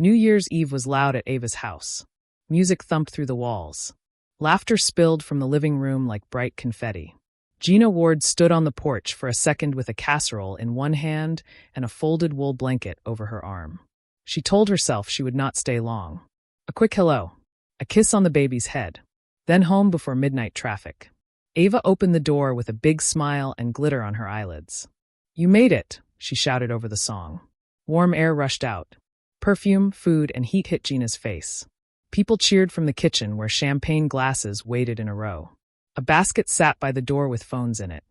New Year's Eve was loud at Ava's house. Music thumped through the walls. Laughter spilled from the living room like bright confetti. Gina Ward stood on the porch for a second with a casserole in one hand and a folded wool blanket over her arm. She told herself she would not stay long. A quick hello. A kiss on the baby's head. Then home before midnight traffic. Ava opened the door with a big smile and glitter on her eyelids. "You made it," she shouted over the song. Warm air rushed out. Perfume, food, and heat hit Gina's face. People cheered from the kitchen where champagne glasses waited in a row. A basket sat by the door with phones in it.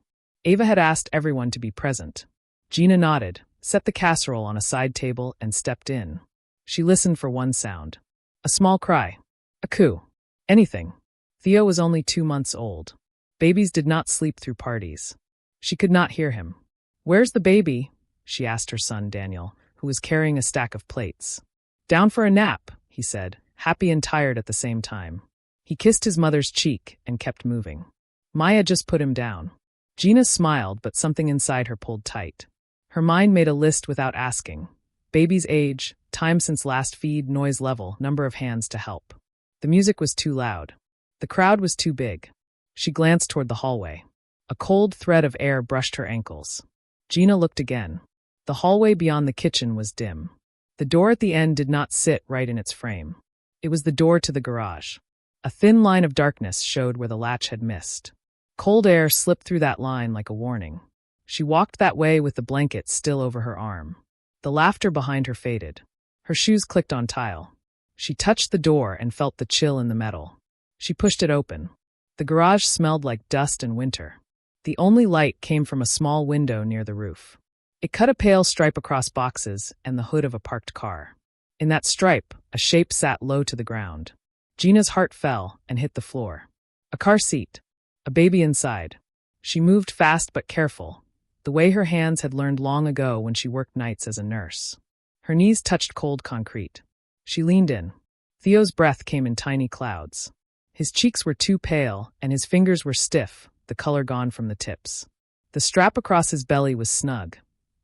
Ava had asked everyone to be present. Gina nodded, set the casserole on a side table, and stepped in. She listened for one sound. A small cry. A coo. Anything. Theo was only 2 months old. Babies did not sleep through parties. She could not hear him. "Where's the baby?" she asked her son, Daniel, who was carrying a stack of plates. "Down for a nap," he said, happy and tired at the same time. He kissed his mother's cheek and kept moving. Maya just put him down. Gina smiled, but something inside her pulled tight. Her mind made a list without asking. Baby's age, time since last feed, noise level, number of hands to help. The music was too loud. The crowd was too big. She glanced toward the hallway. A cold thread of air brushed her ankles. Gina looked again. The hallway beyond the kitchen was dim. The door at the end did not sit right in its frame. It was the door to the garage. A thin line of darkness showed where the latch had missed. Cold air slipped through that line like a warning. She walked that way with the blanket still over her arm. The laughter behind her faded. Her shoes clicked on tile. She touched the door and felt the chill in the metal. She pushed it open. The garage smelled like dust and winter. The only light came from a small window near the roof. It cut a pale stripe across boxes and the hood of a parked car. In that stripe, a shape sat low to the ground. Gina's heart fell and hit the floor. A car seat. A baby inside. She moved fast but careful, the way her hands had learned long ago when she worked nights as a nurse. Her knees touched cold concrete. She leaned in. Theo's breath came in tiny clouds. His cheeks were too pale and his fingers were stiff, the color gone from the tips. The strap across his belly was snug.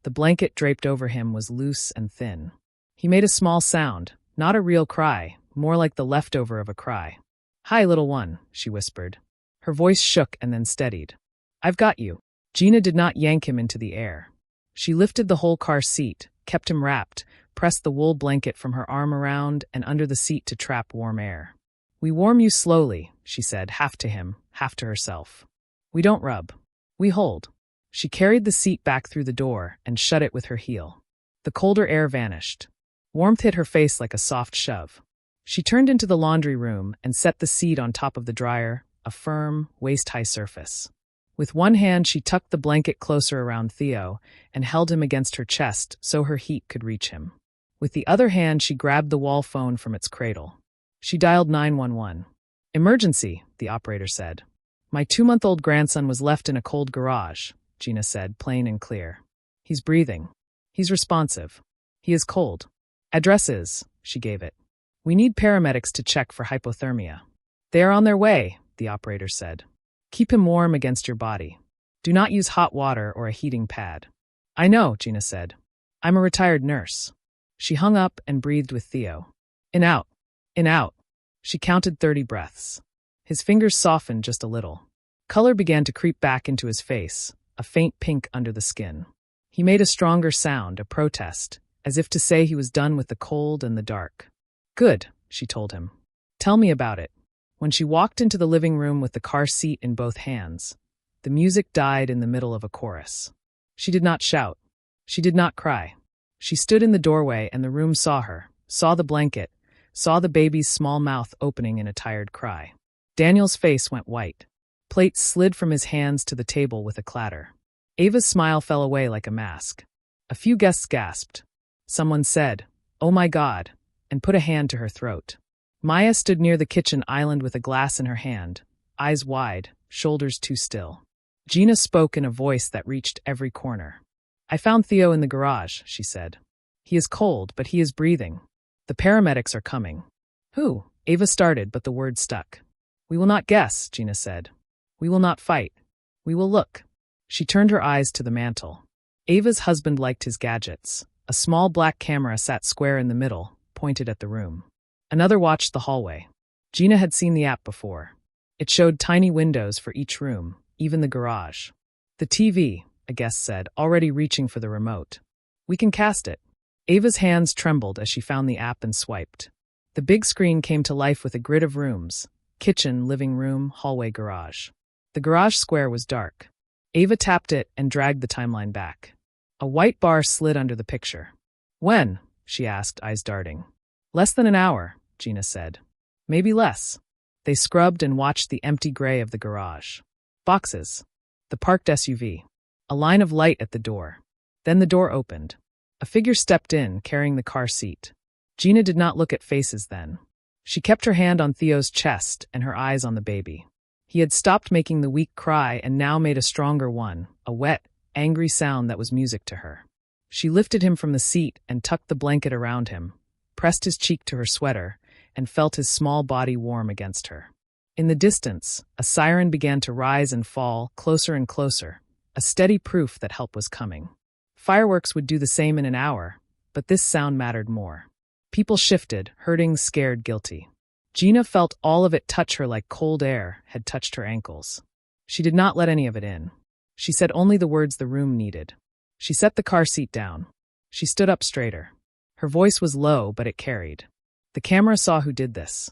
The blanket draped over him was loose and thin. He made a small sound, not a real cry, more like the leftover of a cry. "Hi, little one," she whispered. Her voice shook and then steadied. "I've got you." Gina did not yank him into the air. She lifted the whole car seat, kept him wrapped, pressed the wool blanket from her arm around and under the seat to trap warm air. "We warm you slowly," she said, half to him, half to herself. "We don't rub. We hold." She carried the seat back through the door and shut it with her heel. The colder air vanished. Warmth hit her face like a soft shove. She turned into the laundry room and set the seat on top of the dryer, a firm, waist-high surface. With one hand, she tucked the blanket closer around Theo and held him against her chest so her heat could reach him. With the other hand, she grabbed the wall phone from its cradle. She dialed 911. "Emergency," the operator said. "My 2-month-old grandson was left in a cold garage," Gina said, plain and clear. "He's breathing. He's responsive. He is cold. Address is," she gave it. "We need paramedics to check for hypothermia." "They are on their way," the operator said. "Keep him warm against your body. Do not use hot water or a heating pad." "I know," Gina said. "I'm a retired nurse." She hung up and breathed with Theo. In, out. In, out. She counted 30 breaths. His fingers softened just a little. Color began to creep back into his face, a faint pink under the skin. He made a stronger sound, a protest, as if to say he was done with the cold and the dark. "Good," she told him. "Tell me about it." When she walked into the living room with the car seat in both hands, the music died in the middle of a chorus. She did not shout. She did not cry. She stood in the doorway and the room saw her, saw the blanket, saw the baby's small mouth opening in a tired cry. Daniel's face went white. Plates slid from his hands to the table with a clatter. Ava's smile fell away like a mask. A few guests gasped. Someone said, "Oh my God," and put a hand to her throat. Maya stood near the kitchen island with a glass in her hand, eyes wide, shoulders too still. Gina spoke in a voice that reached every corner. "I found Theo in the garage," she said. "He is cold, but he is breathing. The paramedics are coming." "Who?" Ava started, but the word stuck. "We will not guess," Gina said. "We will not fight. We will look." She turned her eyes to the mantel. Ava's husband liked his gadgets. A small black camera sat square in the middle, pointed at the room. Another watched the hallway. Gina had seen the app before. It showed tiny windows for each room, even the garage. The TV, a guest said, already reaching for the remote. We can cast it. Ava's hands trembled as she found the app and swiped. The big screen came to life with a grid of rooms: kitchen, living room, hallway, garage. The garage square was dark. Ava tapped it and dragged the timeline back. A white bar slid under the picture. When? She asked, eyes darting. Less than an hour, Gina said. Maybe less. They scrubbed and watched the empty gray of the garage. Boxes. The parked SUV. A line of light at the door. Then the door opened. A figure stepped in, carrying the car seat. Gina did not look at faces then. She kept her hand on Theo's chest and her eyes on the baby. He had stopped making the weak cry and now made a stronger one, a wet, angry sound that was music to her. She lifted him from the seat and tucked the blanket around him, pressed his cheek to her sweater, and felt his small body warm against her. In the distance, a siren began to rise and fall, closer and closer, a steady proof that help was coming. Fireworks would do the same in an hour, but this sound mattered more. People shifted, hurting, scared, guilty. Gina felt all of it touch her like cold air had touched her ankles. She did not let any of it in. She said only the words the room needed. She set the car seat down. She stood up straighter. Her voice was low, but it carried. The camera saw who did this.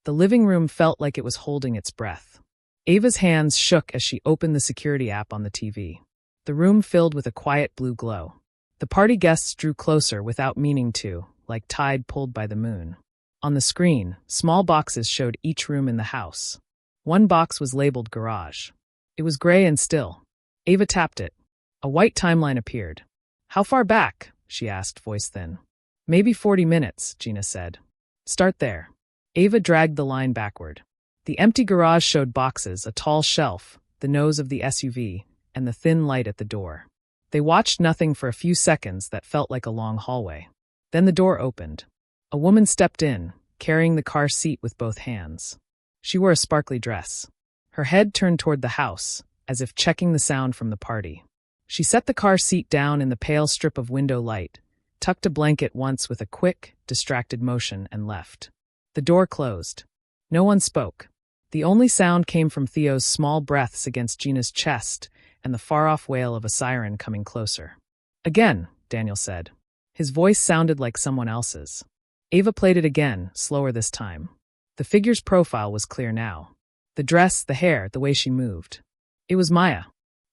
The living room felt like it was holding its breath. Ava's hands shook as she opened the security app on the TV. The room filled with a quiet blue glow. The party guests drew closer without meaning to, like tide pulled by the moon. On the screen, small boxes showed each room in the house. One box was labeled garage. It was gray and still. Ava tapped it. A white timeline appeared. How far back? She asked, voice thin. Maybe 40 minutes, Gina said. Start there. Ava dragged the line backward. The empty garage showed boxes, a tall shelf, the nose of the SUV, and the thin light at the door. They watched nothing for a few seconds that felt like a long hallway. Then the door opened. A woman stepped in, carrying the car seat with both hands. She wore a sparkly dress. Her head turned toward the house, as if checking the sound from the party. She set the car seat down in the pale strip of window light, tucked a blanket once with a quick, distracted motion, and left. The door closed. No one spoke. The only sound came from Theo's small breaths against Gina's chest and the far-off wail of a siren coming closer. Again, Daniel said. His voice sounded like someone else's. Ava played it again, slower this time. The figure's profile was clear now. The dress, the hair, the way she moved. It was Maya.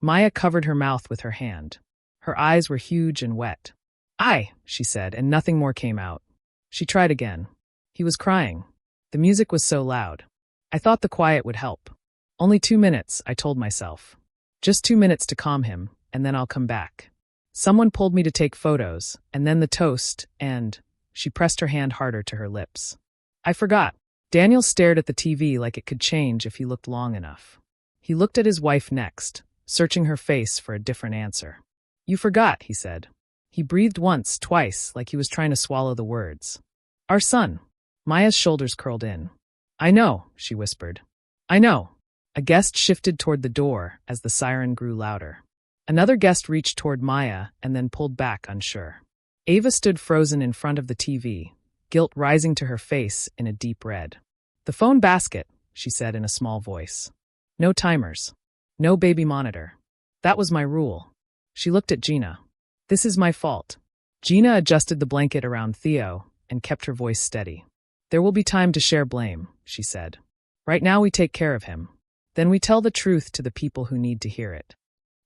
Maya covered her mouth with her hand. Her eyes were huge and wet. "I," she said, and nothing more came out. She tried again. He was crying. The music was so loud. I thought the quiet would help. Only 2 minutes, I told myself. Just 2 minutes to calm him, and then I'll come back. Someone pulled me to take photos, and then the toast, and she pressed her hand harder to her lips. I forgot. Daniel stared at the TV like it could change if he looked long enough. He looked at his wife next, searching her face for a different answer. You forgot, he said. He breathed once, twice, like he was trying to swallow the words. Our son. Maya's shoulders curled in. I know, she whispered. I know. A guest shifted toward the door as the siren grew louder. Another guest reached toward Maya and then pulled back, unsure. Ava stood frozen in front of the TV, guilt rising to her face in a deep red. The phone basket, she said in a small voice. No timers. No baby monitor. That was my rule. She looked at Gina. This is my fault. Gina adjusted the blanket around Theo and kept her voice steady. There will be time to share blame, she said. Right now we take care of him. Then we tell the truth to the people who need to hear it.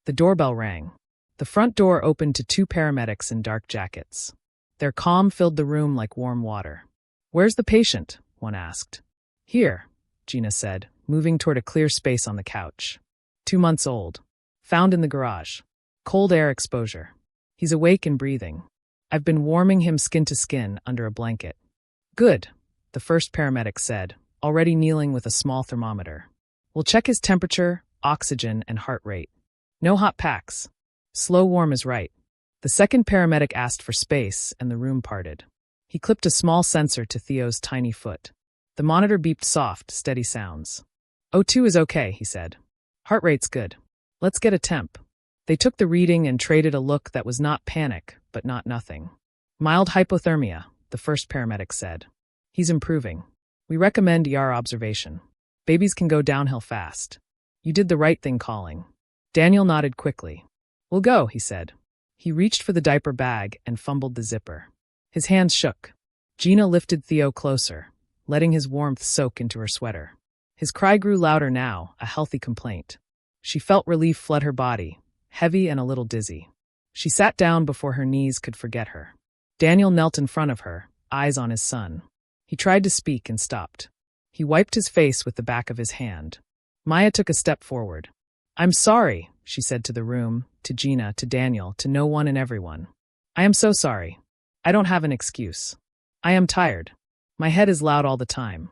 The doorbell rang. The front door opened to 2 paramedics in dark jackets. Their calm filled the room like warm water. Where's the patient? One asked. Here, Gina said, moving toward a clear space on the couch. 2 months old. Found in the garage. Cold air exposure. He's awake and breathing. I've been warming him skin to skin under a blanket. Good, the first paramedic said, already kneeling with a small thermometer. We'll check his temperature, oxygen, and heart rate. No hot packs. Slow warm is right. The second paramedic asked for space, and the room parted. He clipped a small sensor to Theo's tiny foot. The monitor beeped soft, steady sounds. O2 is okay, he said. Heart rate's good. Let's get a temp. They took the reading and traded a look that was not panic, but not nothing. Mild hypothermia, the first paramedic said. He's improving. We recommend ER observation. Babies can go downhill fast. You did the right thing calling. Daniel nodded quickly. We'll go, he said. He reached for the diaper bag and fumbled the zipper. His hands shook. Gina lifted Theo closer, letting his warmth soak into her sweater. His cry grew louder now, a healthy complaint. She felt relief flood her body, heavy and a little dizzy. She sat down before her knees could forget her. Daniel knelt in front of her, eyes on his son. He tried to speak and stopped. He wiped his face with the back of his hand. Maya took a step forward. I'm sorry, she said to the room, to Gina, to Daniel, to no one and everyone. I am so sorry. I don't have an excuse. I am tired. My head is loud all the time.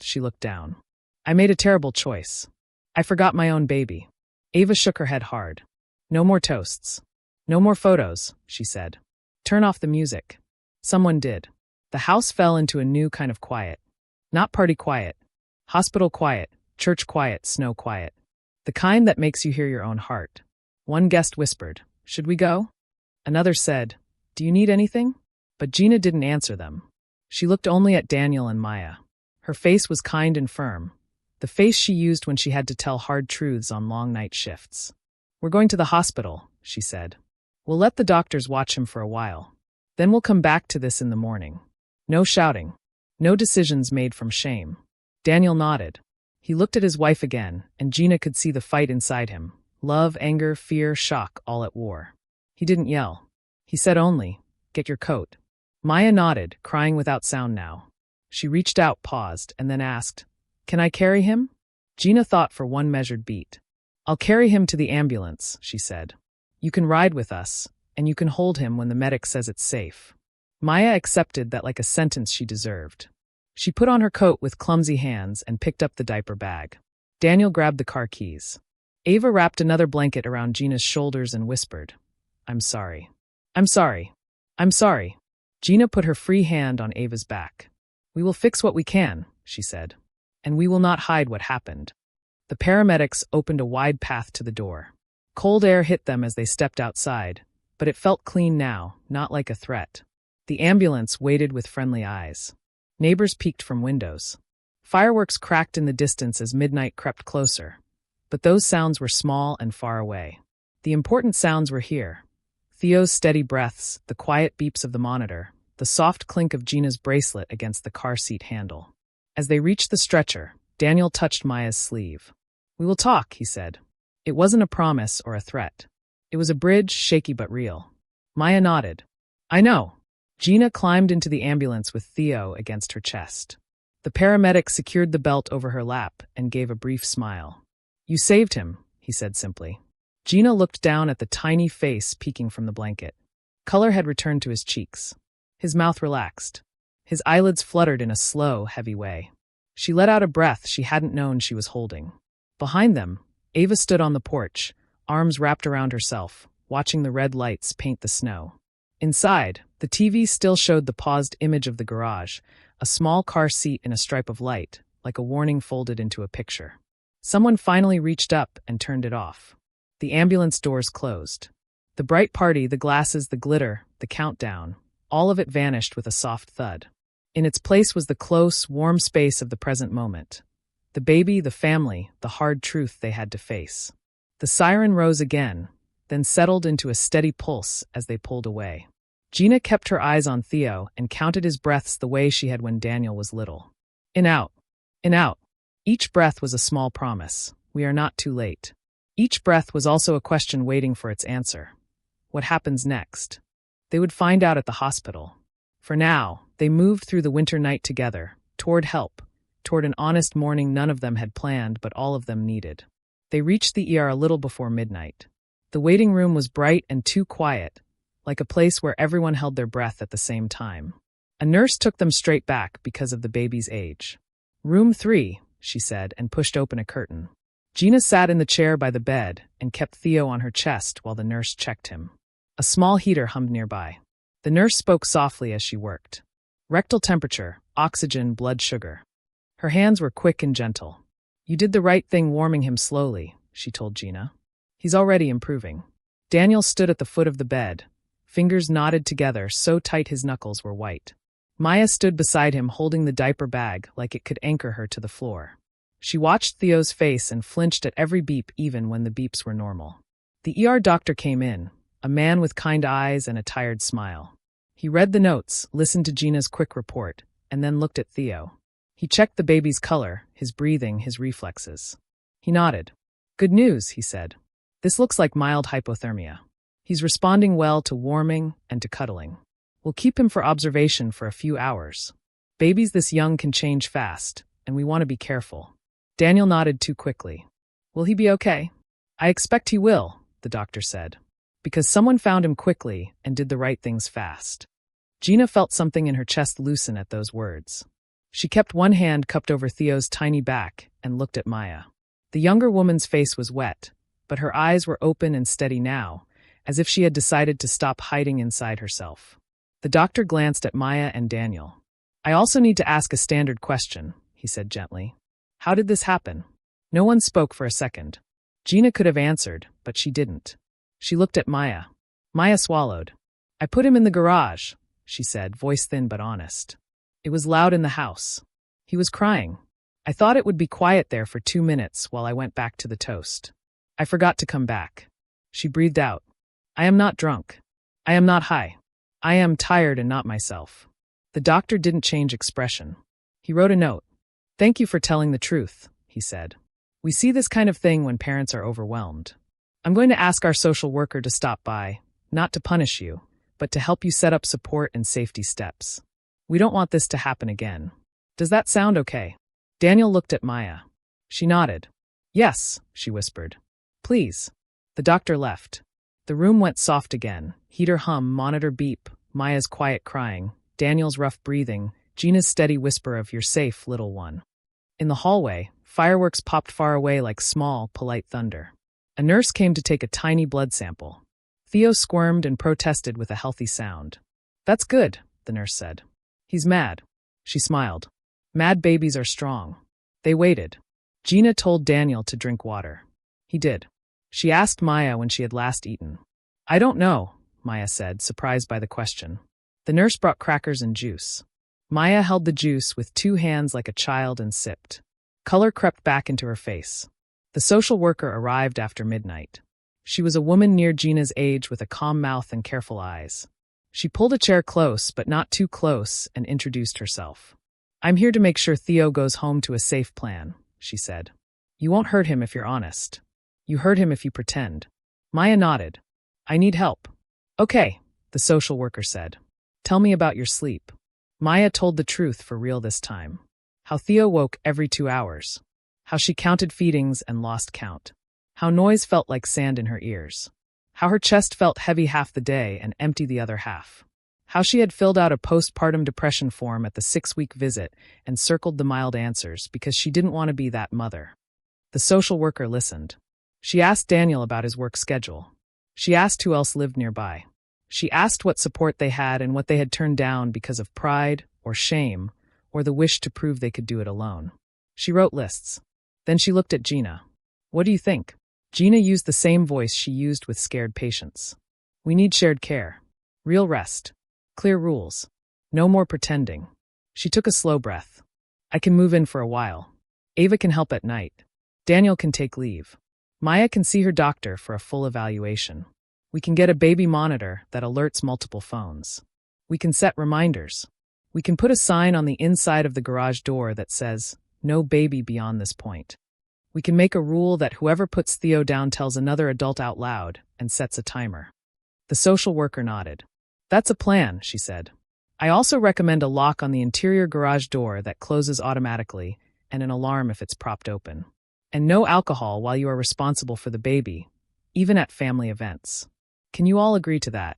She looked down. I made a terrible choice. I forgot my own baby. Ava shook her head hard. No more toasts. No more photos, she said. Turn off the music. Someone did. The house fell into a new kind of quiet. Not party quiet. Hospital quiet, church quiet, snow quiet. The kind that makes you hear your own heart. One guest whispered, should we go? Another said, do you need anything? But Gina didn't answer them. She looked only at Daniel and Maya. Her face was kind and firm, the face she used when she had to tell hard truths on long night shifts. We're going to the hospital, she said. We'll let the doctors watch him for a while. Then we'll come back to this in the morning. No shouting. No decisions made from shame. Daniel nodded. He looked at his wife again, and Gina could see the fight inside him. Love, anger, fear, shock, all at war. He didn't yell. He said only, get your coat. Maya nodded, crying without sound now. She reached out, paused, and then asked, can I carry him? Gina thought for one measured beat. I'll carry him to the ambulance, she said. You can ride with us, and you can hold him when the medic says it's safe. Maya accepted that like a sentence she deserved. She put on her coat with clumsy hands and picked up the diaper bag. Daniel grabbed the car keys. Ava wrapped another blanket around Gina's shoulders and whispered, I'm sorry. I'm sorry. I'm sorry. Gina put her free hand on Ava's back. We will fix what we can, she said. And we will not hide what happened. The paramedics opened a wide path to the door. Cold air hit them as they stepped outside, but it felt clean now, not like a threat. The ambulance waited with friendly eyes. Neighbors peeked from windows. Fireworks cracked in the distance as midnight crept closer. But those sounds were small and far away. The important sounds were here. Theo's steady breaths, the quiet beeps of the monitor, the soft clink of Gina's bracelet against the car seat handle. As they reached the stretcher, Daniel touched Maya's sleeve. We will talk, he said. It wasn't a promise or a threat. It was a bridge, shaky but real. Maya nodded. I know. Gina climbed into the ambulance with Theo against her chest. The paramedic secured the belt over her lap and gave a brief smile. You saved him, he said simply. Gina looked down at the tiny face peeking from the blanket. Color had returned to his cheeks. His mouth relaxed. His eyelids fluttered in a slow, heavy way. She let out a breath she hadn't known she was holding. Behind them, Ava stood on the porch, arms wrapped around herself, watching the red lights paint the snow. Inside, the TV still showed the paused image of the garage, a small car seat in a stripe of light, like a warning folded into a picture. Someone finally reached up and turned it off. The ambulance doors closed. The bright party, the glasses, the glitter, the countdown, all of it vanished with a soft thud. In its place was the close, warm space of the present moment. The baby, the family, the hard truth they had to face. The siren rose again, then settled into a steady pulse as they pulled away. Gina kept her eyes on Theo and counted his breaths the way she had when Daniel was little. In, out. In, out. Each breath was a small promise. We are not too late. Each breath was also a question waiting for its answer. What happens next? They would find out at the hospital. For now, they moved through the winter night together, toward help, toward an honest morning none of them had planned but all of them needed. They reached the ER a little before midnight. The waiting room was bright and too quiet, like a place where everyone held their breath at the same time. A nurse took them straight back because of the baby's age. Room 3, she said, and pushed open a curtain. Gina sat in the chair by the bed and kept Theo on her chest while the nurse checked him. A small heater hummed nearby. The nurse spoke softly as she worked. Rectal temperature, oxygen, blood sugar. Her hands were quick and gentle. You did the right thing warming him slowly, she told Gina. He's already improving. Daniel stood at the foot of the bed, fingers knotted together so tight his knuckles were white. Maya stood beside him holding the diaper bag like it could anchor her to the floor. She watched Theo's face and flinched at every beep even when the beeps were normal. The ER doctor came in, a man with kind eyes and a tired smile. He read the notes, listened to Gina's quick report, and then looked at Theo. He checked the baby's color, his breathing, his reflexes. He nodded. "Good news," he said. "This looks like mild hypothermia. He's responding well to warming and to cuddling. We'll keep him for observation for a few hours. Babies this young can change fast, and we want to be careful." Daniel nodded too quickly. "Will he be okay?" "I expect he will," the doctor said, "because someone found him quickly and did the right things fast." Gina felt something in her chest loosen at those words. She kept one hand cupped over Theo's tiny back and looked at Maya. The younger woman's face was wet, but her eyes were open and steady now, as if she had decided to stop hiding inside herself. The doctor glanced at Maya and Daniel. "I also need to ask a standard question," he said gently. "How did this happen?" No one spoke for a second. Gina could have answered, but she didn't. She looked at Maya. Maya swallowed. "I put him in the garage," she said, voice thin but honest. "It was loud in the house. He was crying. I thought it would be quiet there for 2 minutes while I went back to the toast. I forgot to come back." She breathed out. "I am not drunk. I am not high. I am tired and not myself." The doctor didn't change expression. He wrote a note. "Thank you for telling the truth," he said. "We see this kind of thing when parents are overwhelmed. I'm going to ask our social worker to stop by, not to punish you, but to help you set up support and safety steps. We don't want this to happen again. Does that sound okay?" Daniel looked at Maya. She nodded. "Yes," she whispered. "Please." The doctor left. The room went soft again. Heater hum, monitor beep, Maya's quiet crying, Daniel's rough breathing, Gina's steady whisper of "You're safe, little one." In the hallway, fireworks popped far away like small, polite thunder. A nurse came to take a tiny blood sample. Theo squirmed and protested with a healthy sound. "That's good," the nurse said. "He's mad." She smiled. "Mad babies are strong." They waited. Gina told Daniel to drink water. He did. She asked Maya when she had last eaten. "I don't know," Maya said, surprised by the question. The nurse brought crackers and juice. Maya held the juice with 2 hands like a child and sipped. Color crept back into her face. The social worker arrived after midnight. She was a woman near Gina's age with a calm mouth and careful eyes. She pulled a chair close, but not too close, and introduced herself. "I'm here to make sure Theo goes home to a safe plan," she said. "You won't hurt him if you're honest. You hurt him if you pretend." Maya nodded. "I need help." "Okay," the social worker said. "Tell me about your sleep." Maya told the truth for real this time. How Theo woke every 2 hours. How she counted feedings and lost count. How noise felt like sand in her ears. How her chest felt heavy half the day and empty the other half. How she had filled out a postpartum depression form at the 6-week visit and circled the mild answers because she didn't want to be that mother. The social worker listened. She asked Daniel about his work schedule. She asked who else lived nearby. She asked what support they had and what they had turned down because of pride or shame or the wish to prove they could do it alone. She wrote lists. Then she looked at Gina. "What do you think?" Gina used the same voice she used with scared patients. "We need shared care. Real rest. Clear rules. No more pretending." She took a slow breath. "I can move in for a while. Ava can help at night. Daniel can take leave. Maya can see her doctor for a full evaluation. We can get a baby monitor that alerts multiple phones. We can set reminders. We can put a sign on the inside of the garage door that says, 'No baby beyond this point.' We can make a rule that whoever puts Theo down tells another adult out loud and sets a timer." The social worker nodded. "That's a plan," she said. "I also recommend a lock on the interior garage door that closes automatically and an alarm if it's propped open. And no alcohol while you are responsible for the baby, even at family events. Can you all agree to that?"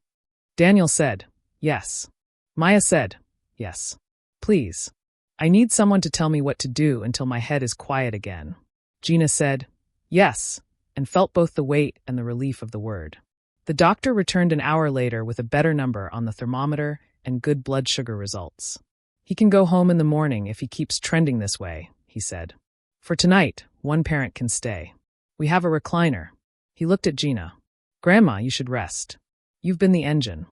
Daniel said, "Yes." Maya said, "Yes. Please. I need someone to tell me what to do until my head is quiet again." Gina said, "Yes," and felt both the weight and the relief of the word. The doctor returned an hour later with a better number on the thermometer and good blood sugar results. "He can go home in the morning if he keeps trending this way," he said. "For tonight, one parent can stay. We have a recliner." He looked at Gina. "Grandma, you should rest. You've been the engine."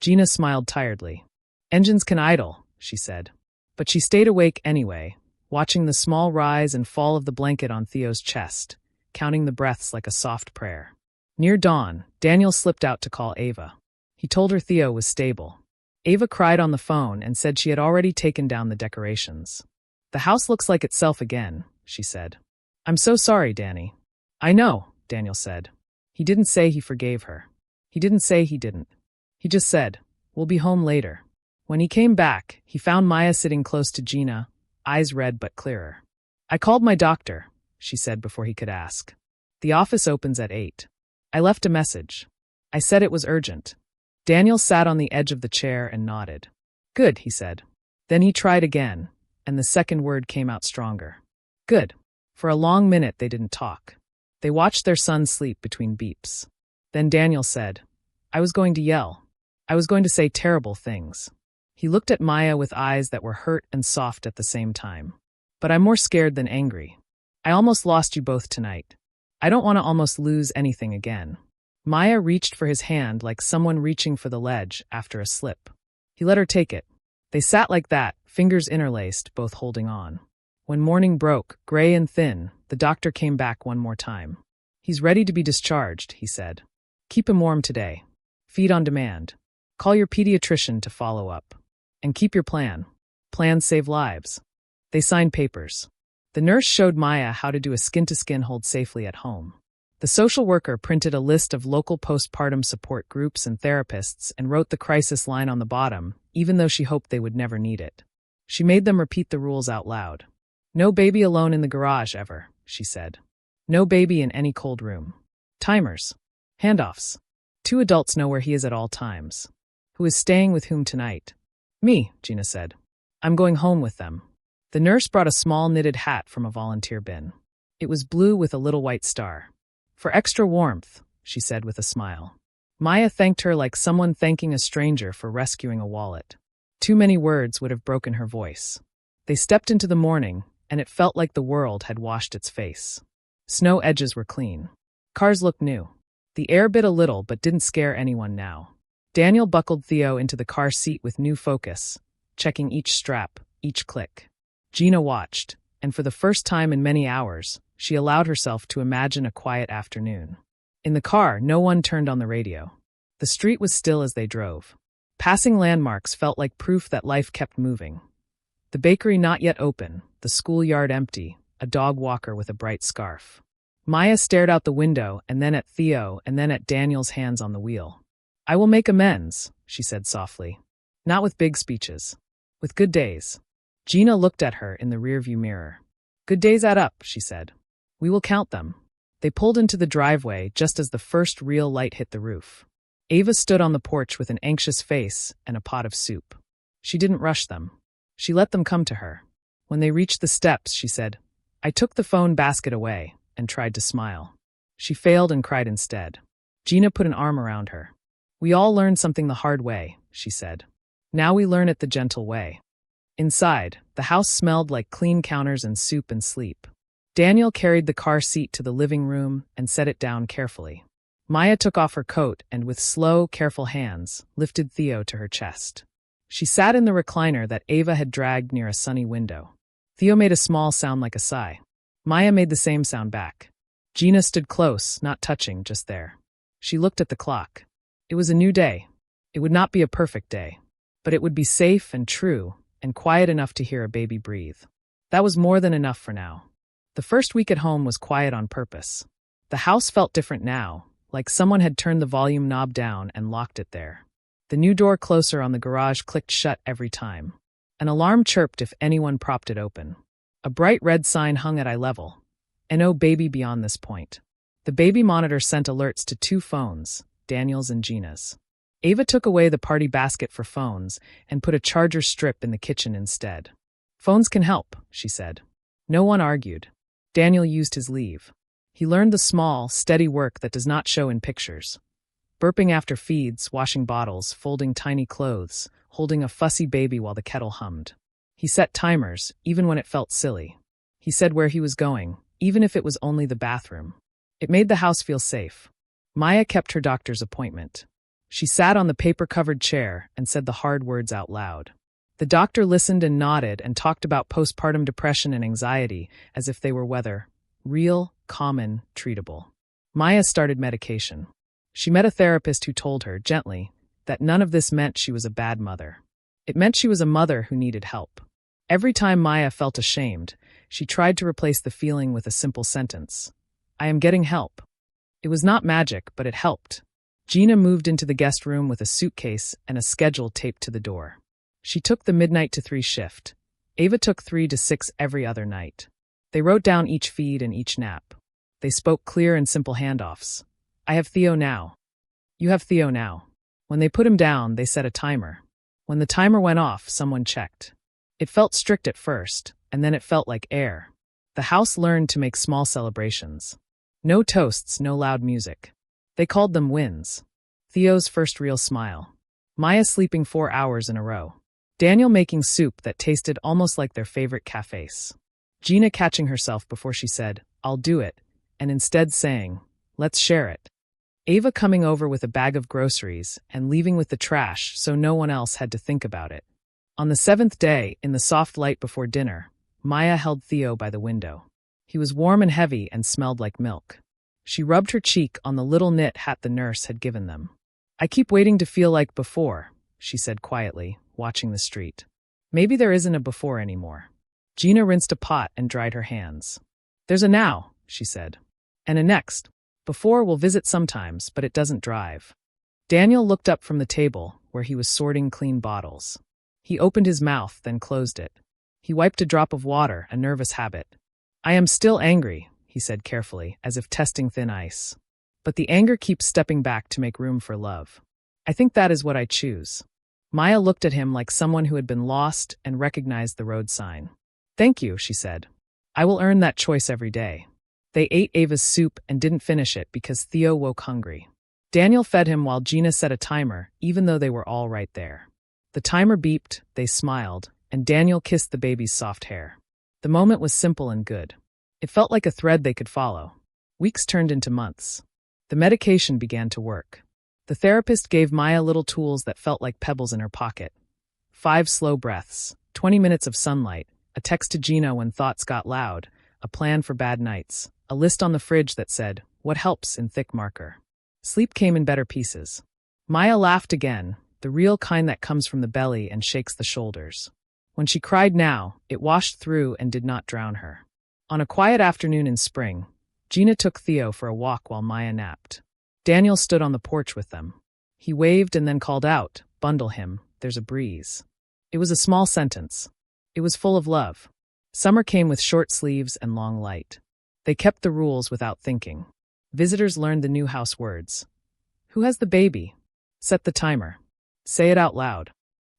Gina smiled tiredly. Engines can idle, she said. But she stayed awake anyway, watching the small rise and fall of the blanket on Theo's chest, counting the breaths like a soft prayer. Near dawn, Daniel slipped out to call Ava. He told her Theo was stable. Ava cried on the phone and said she had already taken down the decorations. The house looks like itself again, she said. I'm so sorry, Danny. I know, Daniel said. He didn't say he forgave her. He didn't say he didn't. He just said, we'll be home later. When he came back, he found Maya sitting close to Gina, eyes red but clearer. I called my doctor, she said before he could ask. The office opens at 8. I left a message. I said it was urgent. Daniel sat on the edge of the chair and nodded. Good, he said. Then he tried again, and the second word came out stronger. Good. For a long minute they didn't talk. They watched their son sleep between beeps. Then Daniel said, I was going to yell. I was going to say terrible things. He looked at Maya with eyes that were hurt and soft at the same time. But I'm more scared than angry. I almost lost you both tonight. I don't want to almost lose anything again. Maya reached for his hand like someone reaching for the ledge after a slip. He let her take it. They sat like that, fingers interlaced, both holding on. When morning broke, gray and thin, the doctor came back one more time. He's ready to be discharged, he said. Keep him warm today. Feed on demand. Call your pediatrician to follow up. And keep your plan. Plans save lives. They signed papers. The nurse showed Maya how to do a skin-to-skin hold safely at home. The social worker printed a list of local postpartum support groups and therapists and wrote the crisis line on the bottom, even though she hoped they would never need it. She made them repeat the rules out loud. No baby alone in the garage ever, she said. No baby in any cold room. Timers. Handoffs. 2 adults know where he is at all times. Who is staying with whom tonight? Me, Gina said. I'm going home with them. The nurse brought a small knitted hat from a volunteer bin. It was blue with a little white star. For extra warmth, she said with a smile. Maya thanked her like someone thanking a stranger for rescuing a wallet. Too many words would have broken her voice. They stepped into the morning, and it felt like the world had washed its face. Snow edges were clean. Cars looked new. The air bit a little but didn't scare anyone now. Daniel buckled Theo into the car seat with new focus, checking each strap, each click. Gina watched, and for the first time in many hours, she allowed herself to imagine a quiet afternoon. In the car, no one turned on the radio. The street was still as they drove. Passing landmarks felt like proof that life kept moving. The bakery not yet open, the schoolyard empty, a dog walker with a bright scarf. Maya stared out the window and then at Theo and then at Daniel's hands on the wheel. I will make amends, she said softly. Not with big speeches. With good days. Gina looked at her in the rearview mirror. Good days add up, she said. We will count them. They pulled into the driveway just as the first real light hit the roof. Ava stood on the porch with an anxious face and a pot of soup. She didn't rush them. She let them come to her. When they reached the steps, she said, I took the phone basket away and tried to smile. She failed and cried instead. Gina put an arm around her. We all learn something the hard way, she said. Now we learn it the gentle way. Inside, the house smelled like clean counters and soup and sleep. Daniel carried the car seat to the living room and set it down carefully. Maya took off her coat and with slow, careful hands, lifted Theo to her chest. She sat in the recliner that Ava had dragged near a sunny window. Theo made a small sound like a sigh. Maya made the same sound back. Gina stood close, not touching, just there. She looked at the clock. It was a new day. It would not be a perfect day. But it would be safe and true, and quiet enough to hear a baby breathe. That was more than enough for now. The first week at home was quiet on purpose. The house felt different now, like someone had turned the volume knob down and locked it there. The new door closer on the garage clicked shut every time. An alarm chirped if anyone propped it open. A bright red sign hung at eye level. No baby beyond this point. The baby monitor sent alerts to 2 phones, Daniel's and Gina's. Ava took away the party basket for phones and put a charger strip in the kitchen instead. Phones can help, she said. No one argued. Daniel used his leave. He learned the small, steady work that does not show in pictures. Burping after feeds, washing bottles, folding tiny clothes, holding a fussy baby while the kettle hummed. He set timers, even when it felt silly. He said where he was going, even if it was only the bathroom. It made the house feel safe. Maya kept her doctor's appointment. She sat on the paper-covered chair and said the hard words out loud. The doctor listened and nodded and talked about postpartum depression and anxiety as if they were real, common, treatable. Maya started medication. She met a therapist who told her, gently, that none of this meant she was a bad mother. It meant she was a mother who needed help. Every time Maya felt ashamed, she tried to replace the feeling with a simple sentence. I am getting help. It was not magic, but it helped. Gina moved into the guest room with a suitcase and a schedule taped to the door. She took the midnight to 3 shift. Ava took 3 to 6 every other night. They wrote down each feed and each nap. They spoke clear and simple handoffs. I have Theo now. You have Theo now. When they put him down, they set a timer. When the timer went off, someone checked. It felt strict at first, and then it felt like air. The house learned to make small celebrations. No toasts, no loud music. They called them wins. Theo's first real smile. Maya sleeping 4 hours in a row. Daniel making soup that tasted almost like their favorite cafes. Gina catching herself before she said, I'll do it, and instead saying, let's share it. Ava coming over with a bag of groceries and leaving with the trash so no one else had to think about it. On the 7th day, in the soft light before dinner, Maya held Theo by the window. He was warm and heavy and smelled like milk. She rubbed her cheek on the little knit hat the nurse had given them. I keep waiting to feel like before, she said quietly, watching the street. Maybe there isn't a before anymore. Gina rinsed a pot and dried her hands. There's a now, she said. And a next. Before will visit sometimes, but it doesn't drive. Daniel looked up from the table, where he was sorting clean bottles. He opened his mouth, then closed it. He wiped a drop of water, a nervous habit. I am still angry, he said carefully, as if testing thin ice. But the anger keeps stepping back to make room for love. I think that is what I choose. Maya looked at him like someone who had been lost and recognized the road sign. Thank you, she said. I will earn that choice every day. They ate Ava's soup and didn't finish it because Theo woke hungry. Daniel fed him while Gina set a timer, even though they were all right there. The timer beeped, they smiled, and Daniel kissed the baby's soft hair. The moment was simple and good. It felt like a thread they could follow. Weeks turned into months. The medication began to work. The therapist gave Maya little tools that felt like pebbles in her pocket. 5 slow breaths, 20 minutes of sunlight, a text to Gina when thoughts got loud, a plan for bad nights, a list on the fridge that said, what helps in thick marker. Sleep came in better pieces. Maya laughed again, the real kind that comes from the belly and shakes the shoulders. When she cried now, it washed through and did not drown her. On a quiet afternoon in spring, Gina took Theo for a walk while Maya napped. Daniel stood on the porch with them. He waved and then called out, bundle him, there's a breeze. It was a small sentence. It was full of love. Summer came with short sleeves and long light. They kept the rules without thinking. Visitors learned the new house words. Who has the baby? Set the timer. Say it out loud.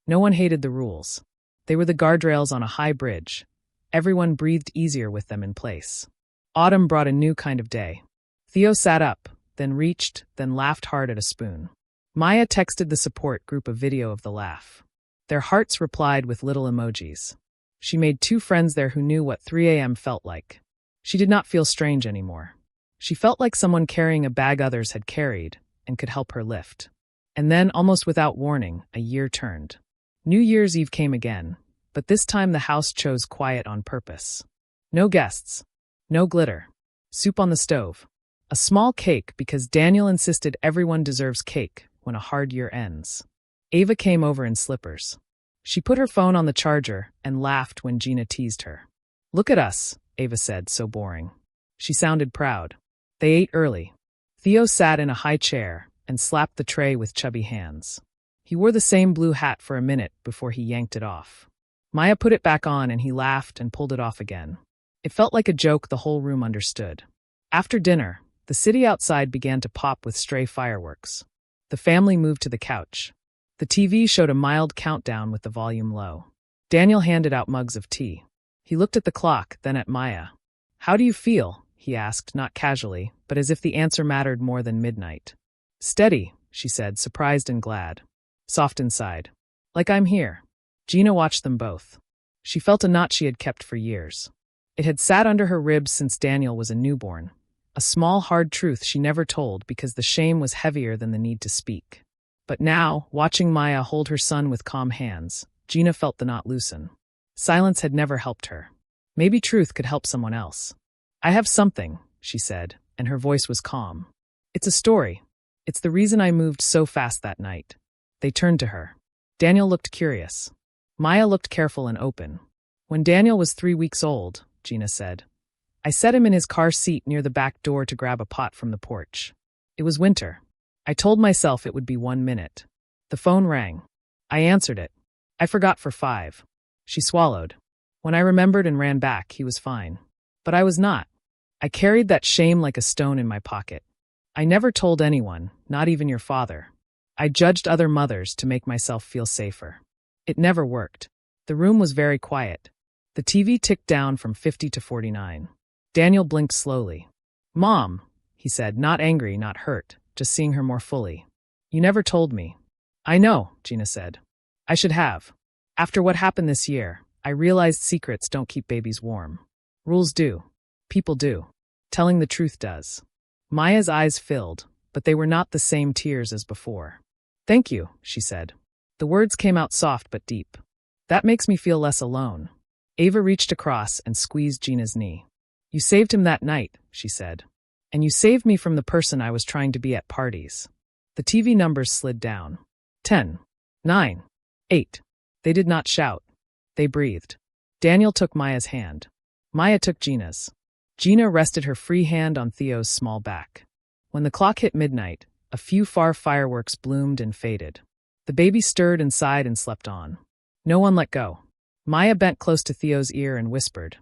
No one hated the rules. They were the guardrails on a high bridge. Everyone breathed easier with them in place. Autumn brought a new kind of day. Theo sat up, then reached, then laughed hard at a spoon. Maya texted the support group a video of the laugh. Their hearts replied with little emojis. She made 2 friends there who knew what 3 a.m. felt like. She did not feel strange anymore. She felt like someone carrying a bag others had carried and could help her lift. And then, almost without warning, a year turned. New Year's Eve came again, but this time the house chose quiet on purpose. No guests. No glitter. Soup on the stove. A small cake because Daniel insisted everyone deserves cake when a hard year ends. Ava came over in slippers. She put her phone on the charger and laughed when Gina teased her. Look at us, Ava said, so boring. She sounded proud. They ate early. Theo sat in a high chair and slapped the tray with chubby hands. He wore the same blue hat for a minute before he yanked it off. Maya put it back on and he laughed and pulled it off again. It felt like a joke the whole room understood. After dinner, the city outside began to pop with stray fireworks. The family moved to the couch. The TV showed a mild countdown with the volume low. Daniel handed out mugs of tea. He looked at the clock, then at Maya. How do you feel? He asked, not casually, but as if the answer mattered more than midnight. Steady, she said, surprised and glad. Soft inside. Like I'm here. Gina watched them both. She felt a knot she had kept for years. It had sat under her ribs since Daniel was a newborn. A small, hard truth she never told because the shame was heavier than the need to speak. But now, watching Maya hold her son with calm hands, Gina felt the knot loosen. Silence had never helped her. Maybe truth could help someone else. I have something, she said, and her voice was calm. It's a story. It's the reason I moved so fast that night. They turned to her. Daniel looked curious. Maya looked careful and open. When Daniel was 3 weeks old, Gina said, I set him in his car seat near the back door to grab a pot from the porch. It was winter. I told myself it would be 1 minute. The phone rang. I answered it. I forgot for 5. She swallowed. When I remembered and ran back, he was fine. But I was not. I carried that shame like a stone in my pocket. I never told anyone, not even your father. I judged other mothers to make myself feel safer. It never worked. The room was very quiet. The TV ticked down from 50 to 49. Daniel blinked slowly. Mom, he said, not angry, not hurt, just seeing her more fully. You never told me. I know, Gina said. I should have. After what happened this year, I realized secrets don't keep babies warm. Rules do. People do. Telling the truth does. Maya's eyes filled, but they were not the same tears as before. Thank you, she said. The words came out soft but deep. That makes me feel less alone. Ava reached across and squeezed Gina's knee. You saved him that night, she said. And you saved me from the person I was trying to be at parties. The TV numbers slid down. 10, 9, 8. They did not shout. They breathed. Daniel took Maya's hand. Maya took Gina's. Gina rested her free hand on Theo's small back. When the clock hit midnight, a few far fireworks bloomed and faded. The baby stirred and sighed and slept on. No one let go. Maya bent close to Theo's ear and whispered,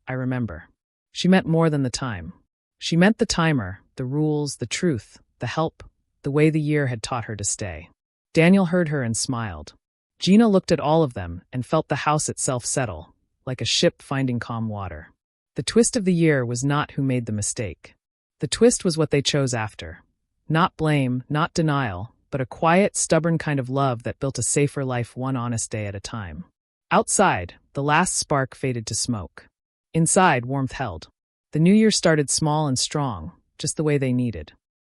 I remember. She meant more than the time. She meant the timer, the rules, the truth, the help, the way the year had taught her to stay. Daniel heard her and smiled. Gina looked at all of them and felt the house itself settle, like a ship finding calm water. The twist of the year was not who made the mistake. The twist was what they chose after. Not blame, not denial, but a quiet, stubborn kind of love that built a safer life one honest day at a time. Outside, the last spark faded to smoke. Inside, warmth held. The new year started small and strong, just the way they needed.